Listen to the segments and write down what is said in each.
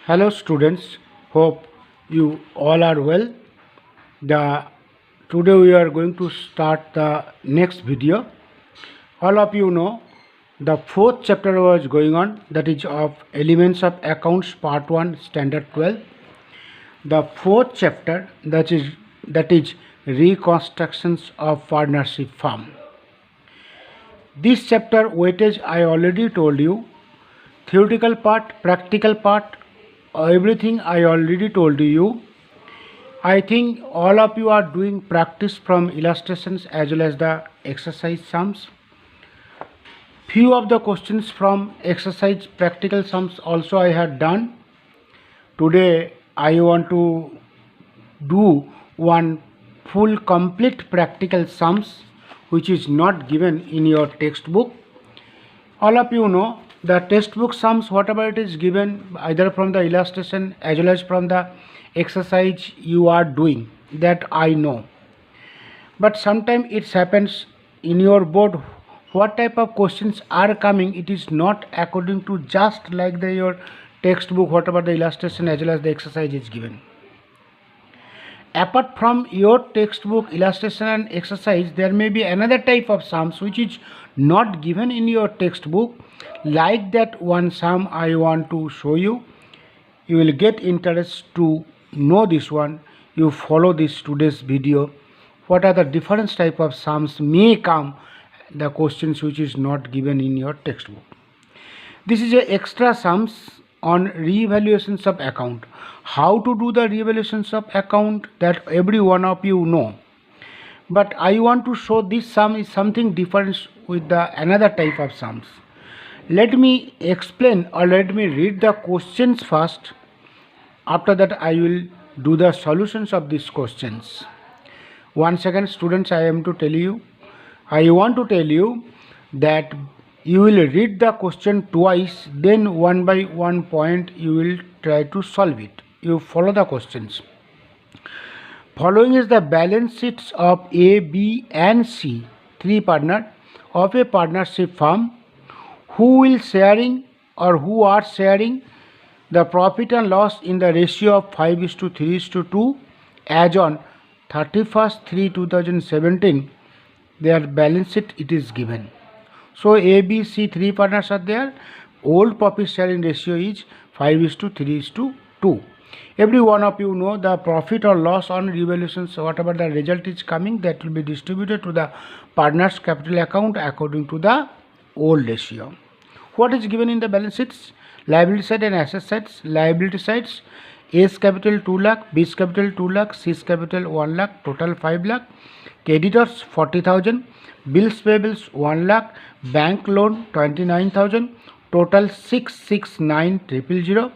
Hello students, hope you all are well. Today we are going to start the next video. All of you know the fourth chapter was going on, that is of Elements of Accounts Part 1 Standard 12. The fourth chapter, that is Reconstructions of Partnership Firm. This chapter weightage I already told you, theoretical part, practical part, everything I already told you. I think all of you are doing practice from illustrations as well as the exercise sums. Few of the questions from exercise practical sums also I had done. Today I want to do one full complete practical sums which is not given in your textbook. All of you know the textbook sums, whatever it is given either from the illustration as well as from the exercise you are doing, that I know. But sometimes it happens in your board, what type of questions are coming, it is not according to just like your textbook, whatever the illustration as well as the exercise is given. Apart from your textbook illustration and exercise, there may be another type of sums which is not given in your textbook. Like that one sum I want to show you. You will get interest to know this one. You follow this today's video. What are the different type of sums may come, the questions which is not given in your textbook. This is a extra sums on reevaluations of account. How to do the reevaluations of account, that every one of you know. But I want to show this sum is something different with the another type of sums. Let me explain or let me read the questions first. After that I will do the solutions of these questions. 1 second students, I want to tell you that you will read the question twice, then one by one point you will try to solve it. You follow the questions. Following is the balance sheets of A, B and C, three partners of a partnership firm. Who will sharing or who are sharing the profit and loss in the ratio of 5:3:2 as on 31st/3/2017. Their balance sheet it is given. So A, B, C, three partners are there. Old profit sharing ratio is 5:3:2. Every one of you know the profit or loss on revaluations, whatever the result is coming, that will be distributed to the partners capital account according to the old ratio. What is given in the balance sheets? Liability side and asset sides. Liability sides, A's capital 2 lakh, B's capital 2 lakh, C's capital 1 lakh, total 5 lakh. Creditors 40,000, bills payables 1 lakh, bank loan 29,000, total 669,000.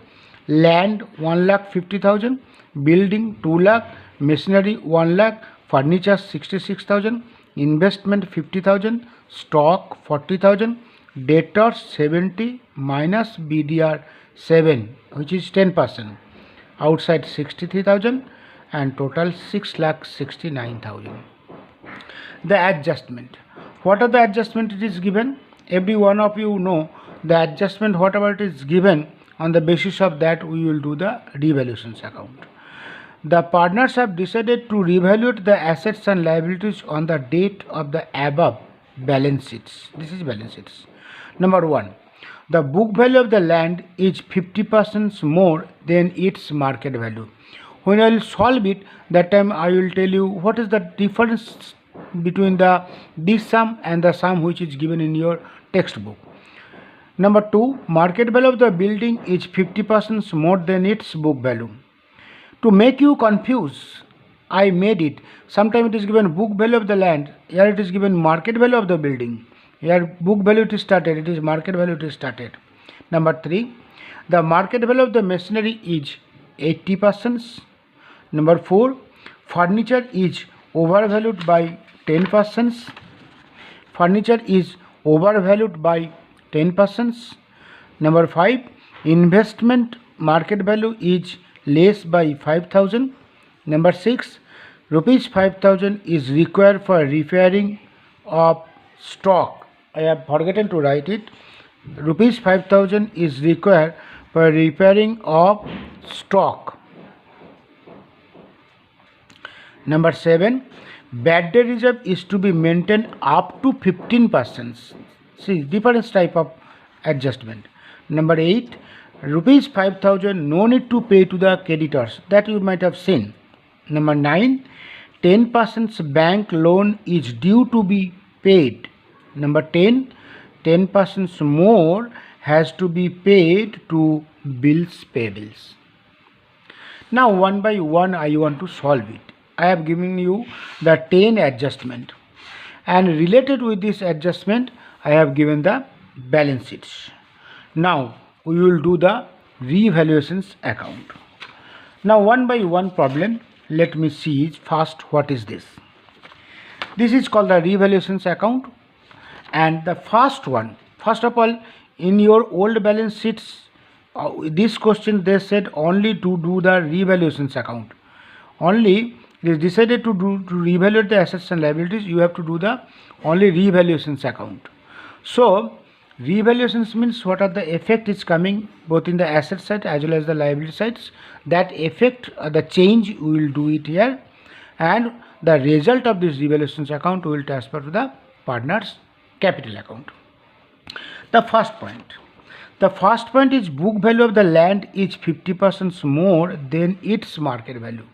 Land 1,50,000, building 2 lakh, machinery 1 lakh, furniture 66,000, investment 50,000, stock 40,000, debtors 70 minus BDR 7, which is 10%, outside 63,000 and total 6,69,000. The adjustment. What are the adjustment it is given? Every one of you know the adjustment, whatever it is given, on the basis of that we will do the revaluations account. The partners have decided to revalue the assets and liabilities on the date of the above balance sheets. This is balance sheets. Number 1. The book value of the land is 50% more than its market value. When I will solve it, that time I will tell you what is the difference between this sum and the sum which is given in your textbook. Number 2, market value of the building is 50% more than its book value. To make you confused, I made it. Sometimes it is given book value of the land, here it is given market value of the building. Here book value it is started, it is market value it is started. Number 3, the market value of the machinery is 80%. Number 4, furniture is overvalued by 10%. Furniture is overvalued by 10%. Number 5, investment market value is less by 5,000. Number 6, rupees 5,000 is required for repairing of stock. I have forgotten to write it. Rupees 5,000 is required for repairing of stock. Number 7, bad debt reserve is to be maintained up to 15%. See, different type of adjustment. Number 8, rupees 5,000 no need to pay to the creditors, that you might have seen. Number 9, 10% bank loan is due to be paid. Number 10, 10% more has to be paid to bills payables. Now one by one I want to solve it. I have given you the 10 adjustment, and related with this adjustment I have given the balance sheets. Now we will do the revaluations account. Now one by one problem, let me see first what is this. This is called the revaluations account, and the first one, first of all, in your old balance sheets, this question they said only to do the revaluations account. Only it is decided to revaluate the assets and liabilities, you have to do the only revaluations account. So revaluations means what are the effect is coming both in the asset side as well as the liability sides. That effect, the change we will do it here, and the result of this revaluations account we will transfer to the partners capital account. The first point is book value of the land is 50% more than its market value.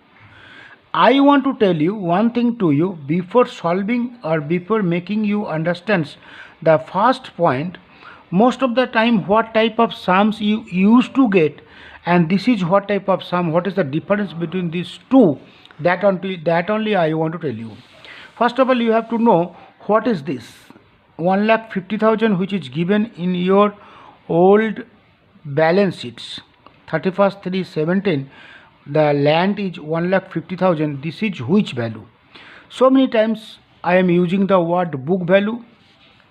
I want to tell you one thing to you before solving or before making you understand the first point. Most of the time what type of sums you used to get, and this is what type of sum, what is the difference between these two, that only I want to tell you. First of all, you have to know what is this 1,50,000 which is given in your old balance sheets 31st/3/17. The land is 1,50,000. This is which value? So many times I am using the word book value,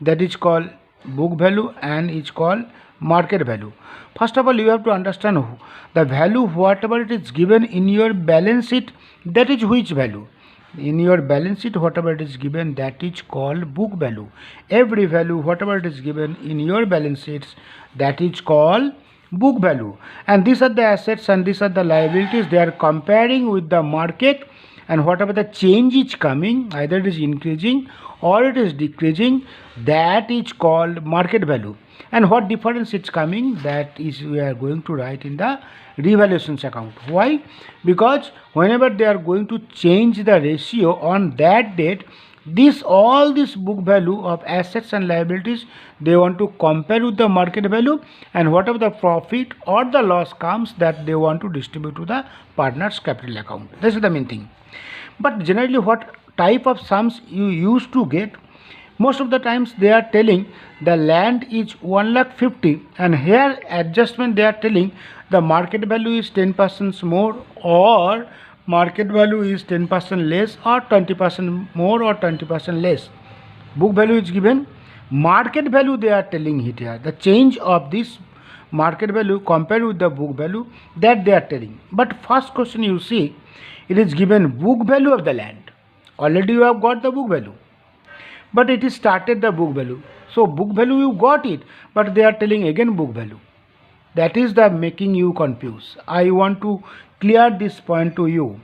that is called book value and is called market value. First of all, you have to understand the value whatever it is given in your balance sheet, that is which value. In your balance sheet whatever it is given, that is called book value. Every value whatever it is given in your balance sheets, that is called book value. And these are the assets and these are the liabilities. They are comparing with the market, and whatever the change is coming, either it is increasing or it is decreasing, that is called market value. And what difference it's coming, that is we are going to write in the revaluations account. Why? Because whenever they are going to change the ratio on that date, all this book value of assets and liabilities, they want to compare with the market value, and whatever the profit or the loss comes, that they want to distribute to the partners capital account. This is the main thing. But generally what type of sums you used to get, most of the times they are telling the land is 1,50,000, and here adjustment they are telling the market value is 10% more, or market value is 10% less, or 20% more, or 20% less. Book value is given, market value they are telling it here, the change of this market value compared with the book value, that they are telling. But first question you see, it is given book value of the land. Already you have got the book value, but it is started the book value. So book value you got it, but they are telling again book value. That is the making you confused. I want to clear this point to you.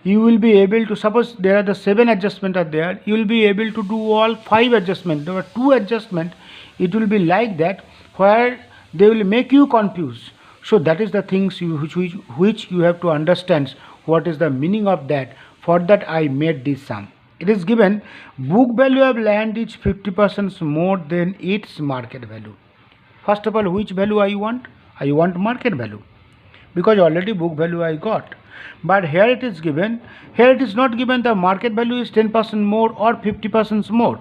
You will be able to, suppose there are the 7 adjustments are there, you will be able to do all 5 adjustments. There are 2 adjustments, it will be like that, where they will make you confused. So that is the things which you have to understand what is the meaning of that. For that I made this sum. It is given book value of land is 50% more than its market value. First of all, which value I want? I want market value, because already book value I got. But here it is given, here it is not given the market value is 10% more or 50% more.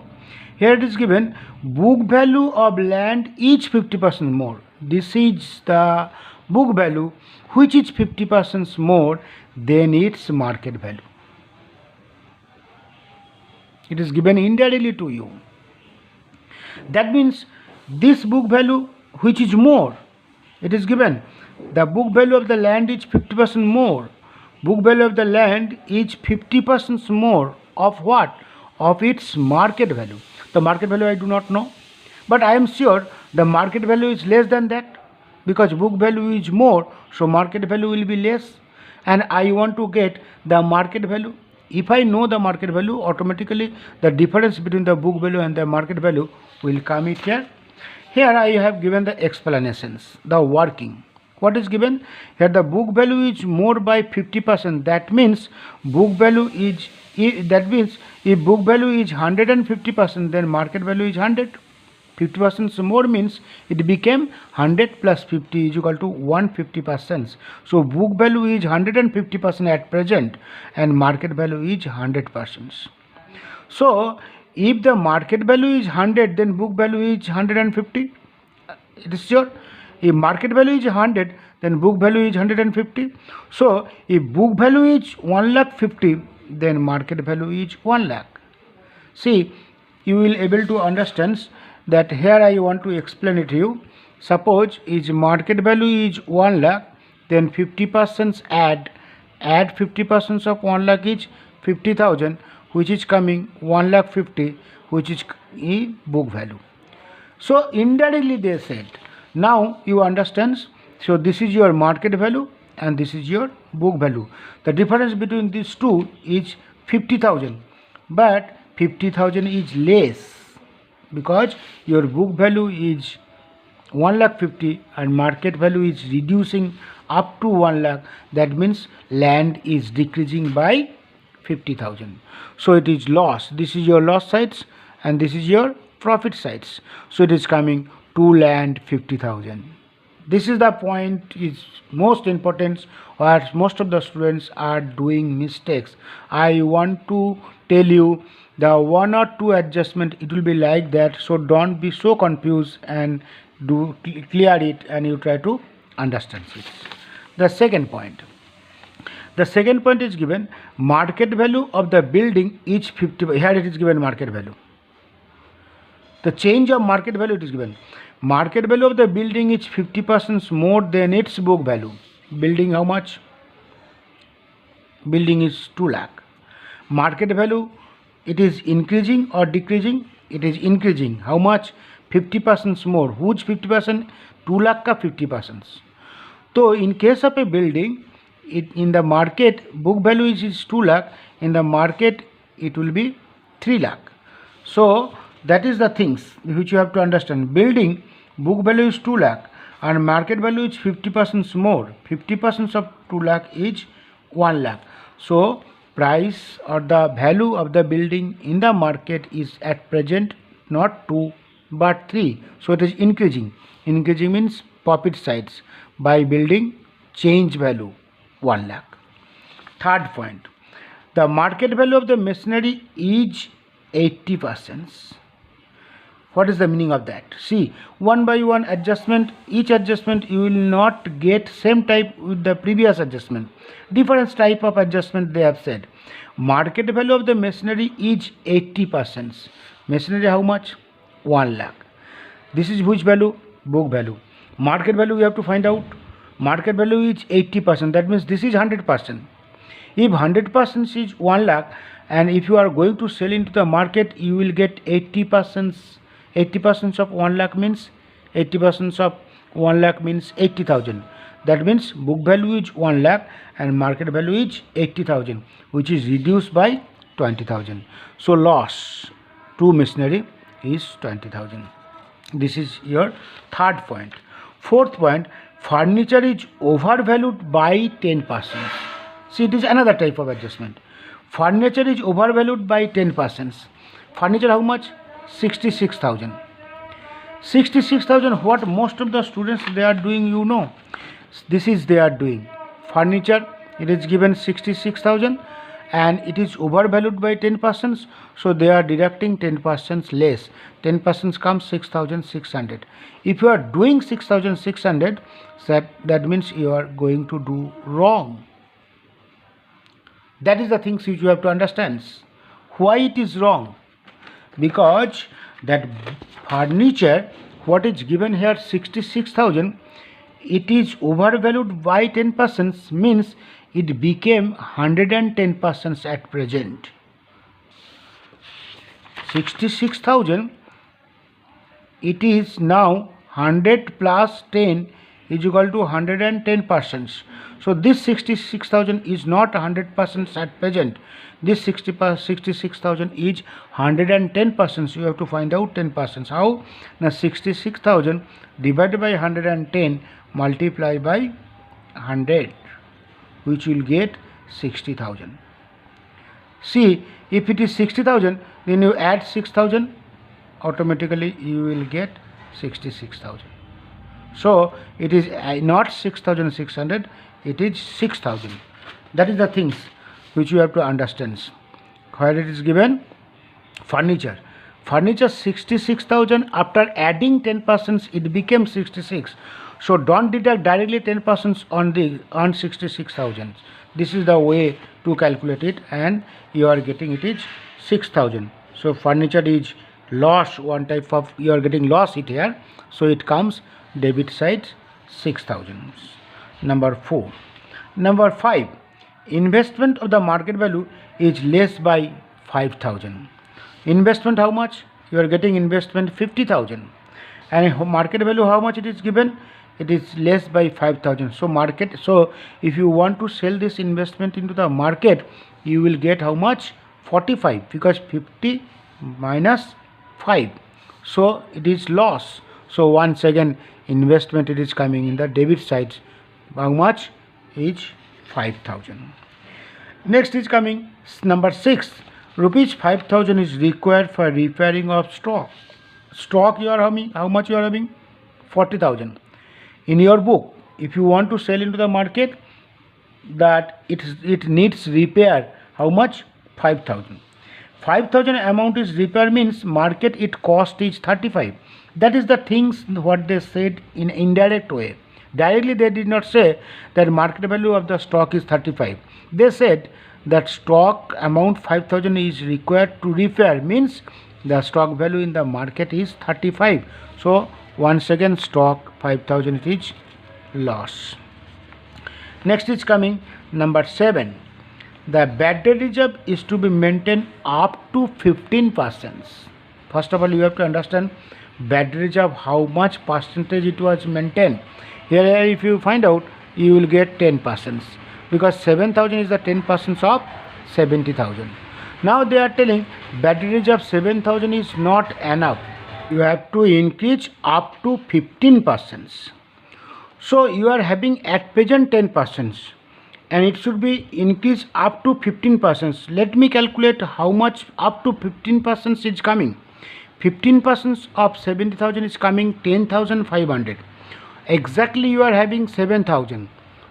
Here it is given book value of land is 50% more. This is the book value which is 50% more than its market value. It is given indirectly to you. That means this book value which is more, it is given the book value of the land is 50% more. Book value of the land is 50% more of what? Of its market value. The market value I do not know, but I am sure the market value is less than that. because book value is more, so market value will be less, and I want to get the market value. If I know the market value, automatically the difference between the book value and the market value will come it here. Here I have given the explanations, the working. What is given? Here the book value is more by 50%. That means book value is, that means if book value is 150%, then market value is 100. 50% more means it became 100 plus 50 is equal to 150%. So book value is 150% at present and market value is 100%. So if the market value is 100, then book value is 150. It is sure. If market value is 100, then book value is 150. So if book value is 1,50,000, then market value is 1 lakh. See, you will able to understand that here I want to explain it to you. Suppose is market value is 1 lakh, then 50% add 50% of 1 lakh is 50,000, which is coming 1,50,000, which is book value. So indirectly they said, now you understand. So this is your market value and this is your book value. The difference between these two is 50,000, but 50,000 is less because your book value is 1,50,000 and market value is reducing up to 1 lakh. That means land is decreasing by 50,000. So it is loss. This is your loss sides and this is your profit sides. So it is coming to land 50,000. This is the point is most important where most of the students are doing mistakes. I want to tell you the 1 or 2 adjustment, it will be like that. So don't be so confused and do clear it and you try to understand it. The second point. The second point is given market value of the building is 50. Here it is given market value. The change of market value it is given. Market value of the building is 50% more than its book value. Building how much? Building is 2 lakh. Market value, it is increasing or decreasing? It is increasing. How much? 50% more. Which 50%? 2 lakh ka 50%. So in case of a building, in the market book value is 2 lakh. In the market it will be 3 lakh. So that is the things which you have to understand. Building book value is 2 lakh and market value is 50% more. 50% of 2 lakh is 1 lakh. So price or the value of the building in the market is at present not 2 but 3. So it is increasing. Increasing means profit sides by building change value 1 lakh. Third point. The market value of the machinery is 80%. What is the meaning of that? See, one by one adjustment, each adjustment you will not get same type with the previous adjustment. Different type of adjustment they have said. Market value of the machinery is 80%. Machinery how much? 1 lakh. This is which value? Book value. Market value we have to find out. Market value is 80%. That means this is 100%. If 100% is 1 lakh and if you are going to sell into the market, you will get 80%. 80% of 1 lakh means 80% of 1 lakh means 80,000. That means book value is 1 lakh and market value is 80,000, which is reduced by 20,000. So loss to machinery is 20,000. This is your third point. Fourth point, furniture is overvalued by 10%. See, it is another type of adjustment. Furniture is overvalued by 10%. Furniture how much? 66,000. 66,000. What most of the students they are doing, you know, this is they are doing. Furniture, it is given 66,000 and it is overvalued by 10%. So they are deducting 10% less. 10% comes 6,600. If you are doing 6,600, that means you are going to do wrong. That is the things which you have to understand. Why it is wrong? Because that furniture, what is given here 66,000, it is overvalued by 10%, means it became 110% at present. 66,000, it is now 100 plus 10, is equal to 110%. So this 66,000 is not 100% at present. This 66,000 is 110%. You have to find out 10%. How? Now 66,000 divided by 110 multiply by 100, which will get 60,000. See, if it is 60,000, then you add 6,000, automatically you will get 66,000. So it is not 6,600, it is 6,000. That is the things which you have to understand. Where it is given, furniture. Furniture 66,000, after adding 10% it became 66. So don't deduct directly 10% on 66,000. This is the way to calculate it, and you are getting it is 6,000. So furniture is loss, one type of, you are getting loss it here. So it comes debit side 6,000. Number 4. Number 5. Investment of the market value is less by 5,000. Investment how much? You are getting investment 50,000. And market value how much it is given? It is less by 5,000. So if you want to sell this investment into the market, you will get how much? 45, because 50 minus 5. So it is loss. So once again investment it is coming in the debit side. How much? Is 5,000. Next is coming number 6. Rupees 5,000 is required for repairing of stock. Stock you are having, how much you are having? 40,000. In your book, if you want to sell into the market, that it needs repair, how much? 5,000. 5,000 amount is repair means market it cost is 35. That is the things what they said in indirect way. Directly they did not say that market value of the stock is 35. They said that stock amount 5,000 is required to repair, means the stock value in the market is 35. So once again stock 5,000 is loss. Next is coming number 7. The bad debt reserve is to be maintained up to 15%. First of all, you have to understand bad debt reserve, how much percentage it was maintained. Here if you find out, you will get 10%, because 7,000 is the 10% of 70,000. Now they are telling bad debt reserve 7,000 is not enough. You have to increase up to 15%. So you are having at present 10%, and it should be increased up to 15%. Let me calculate how much up to 15% is coming. 15% of 70,000 is coming 10,500. Exactly you are having 7,000.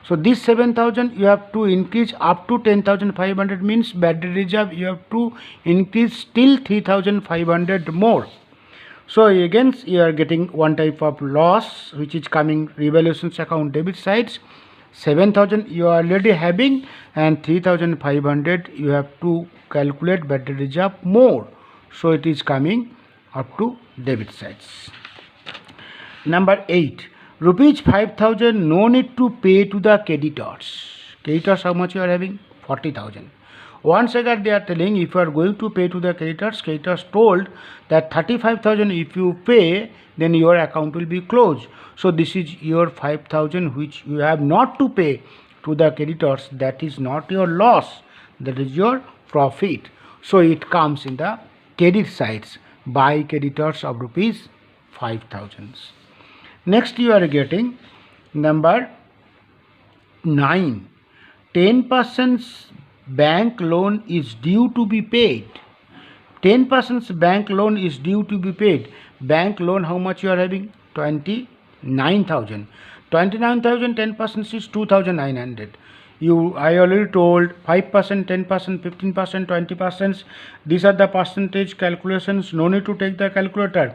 So this 7,000 you have to increase up to 10,500, means bad debt reserve you have to increase till 3,500 more. So again you are getting one type of loss which is coming revaluations account debit sides. 7,000 you are already having, and 3,500 you have to calculate bad debt reserve more. So it is coming up to debit sides. Number 8. Rupees 5,000 no need to pay to the creditors. Creditors how much you are having? 40,000. Once again they are telling, if you are going to pay to the creditors told that 35,000 if you pay, then your account will be closed. So this is your 5,000 which you have not to pay to the creditors. That is not your loss, that is your profit. So it comes in the credit sides by creditors of rupees 5,000. Next you are getting number 9. 10% bank loan is due to be paid. 10% bank loan is due to be paid. Bank loan how much you are having? 29,000. 29,000, 10% is 2,900. I already told 5%, 10%, 15%, 20%. These are the percentage calculations. No need to take the calculator.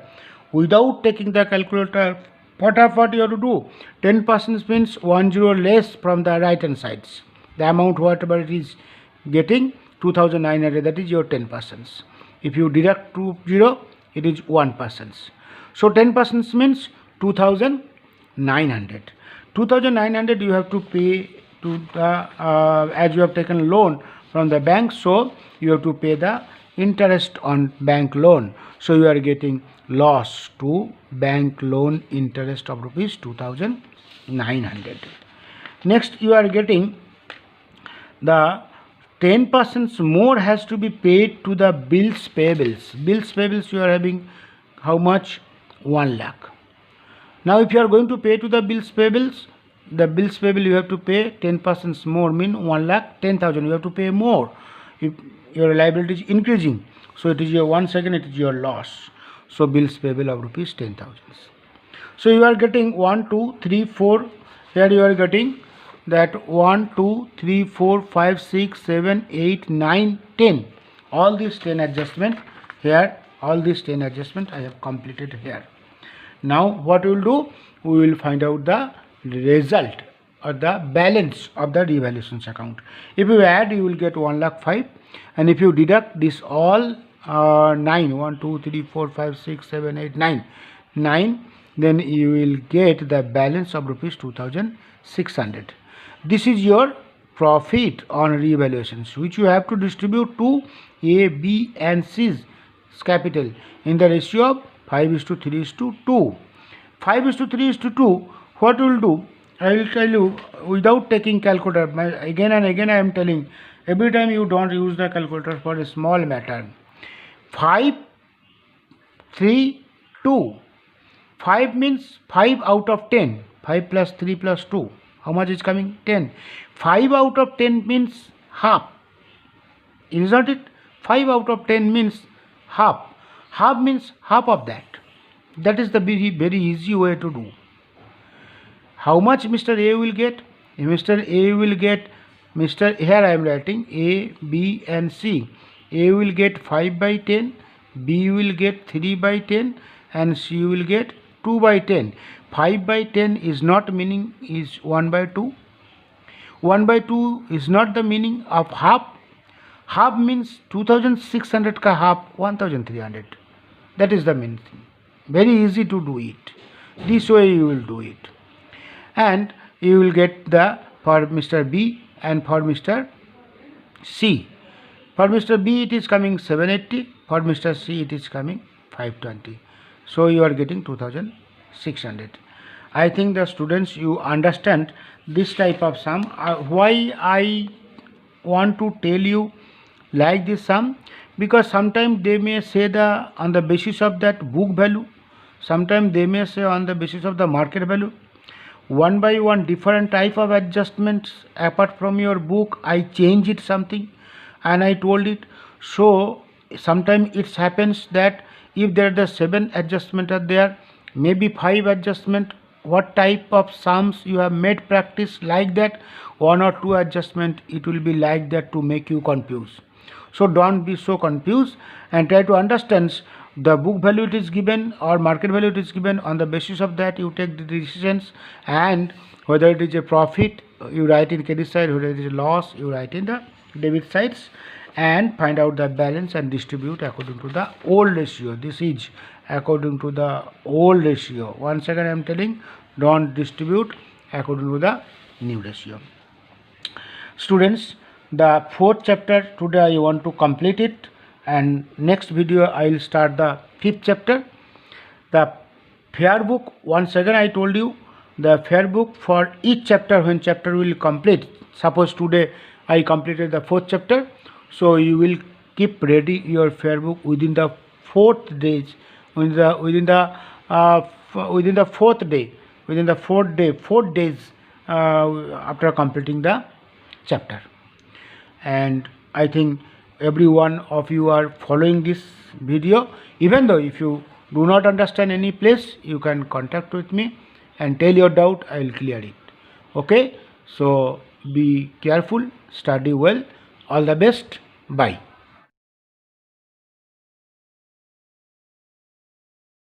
Without taking the calculator, what you have to do? 10% means 1 0 less from the right hand sides. The amount whatever it is getting 2,900, that is your 10%. If you deduct 2 0, it is 1%. So 10% means 2,900. 2,900 you have to pay to the as you have taken loan from the bank, so you have to pay the interest on bank loan. So you are getting loss to bank loan interest of rupees 2,900. Next, you are getting the 10% more has to be paid to the bills payables. Bills payables you are having how much? 1 lakh. Now if you are going to pay to the bills payables you have to pay 10% more, mean 1 lakh 10,000. You have to pay more if your liability is increasing. So it is your once again it is your loss. So bills payable of rupees 10,000. So you are getting 1, 2, 3, 4. Here you are getting that 1, 2, 3, 4, 5, 6, 7, 8, 9, 10. All these 10 adjustment here. All these 10 adjustment I have completed here. Now what we will do? We will find out the result or the balance of the revaluations account. If you add, you will get 1 lakh 5, and if you deduct this all 9, 1, 2, 3, 4, 5, 6, 7, 8, 9, then you will get the balance of rupees 2,600. This is your profit on revaluations, which you have to distribute to A, B and C's capital in the ratio of 5:3:2. 5:3:2. What we will do? I will tell you without taking calculator. Again and again I am telling. Every time you don't use the calculator for a small matter. 5, 3, 2. 5 means 5 out of 10. 5 plus 3 plus 2. How much is coming? 10. 5 out of 10 means half. Isn't it? 5 out of 10 means half. Half means half of that. That is the very easy way to do. How much Mr. A will get? Mr. A will get, here I am writing A, B and C. A will get 5 by 10, B will get 3 by 10 and C will get 2 by 10. 5 by 10 is not meaning is 1 by 2. 1 by 2 is not the meaning of half. Half means 2,600 ka half 1,300. That is the main thing. Very easy to do it. This way you will do it. And you will get the for Mr. B and for Mr. C. For Mr. B it is coming 780. For Mr. C it is coming 520. So you are getting 2,600. I think the students you understand this type of sum. Why I want to tell you like this sum? Because sometimes they may say on the basis of that book value. Sometimes they may say on the basis of the market value. One by one different type of adjustments apart from your book. I change it something and I told it. So sometimes it happens that if there are the 7 adjustment are there, maybe 5 adjustment, what type of sums you have made practice like that, 1 or 2 adjustment it will be like that to make you confused. So don't be so confused and try to understand the book value it is given or market value it is given. On the basis of that you take the decisions, and whether it is a profit you write in credit side, whether it is a loss you write in the debit sides, and find out the balance and distribute according to the old ratio. This is according to the old ratio. Once again I am telling, don't distribute according to the new ratio. Students, the 4th chapter today I want to complete it, and next video I will start the 5th chapter. The fair book, once again I told you, the fair book for each chapter, when chapter will complete. Suppose today I completed the 4th chapter, so you will keep ready your fair book within the 4th days, within the 4th day, within the 4 days after completing the chapter. And I think every one of you are following this video. Even though if you do not understand any place, you can contact with me and tell your doubt, I will clear it. Okay, so be careful, study well, all the best, bye.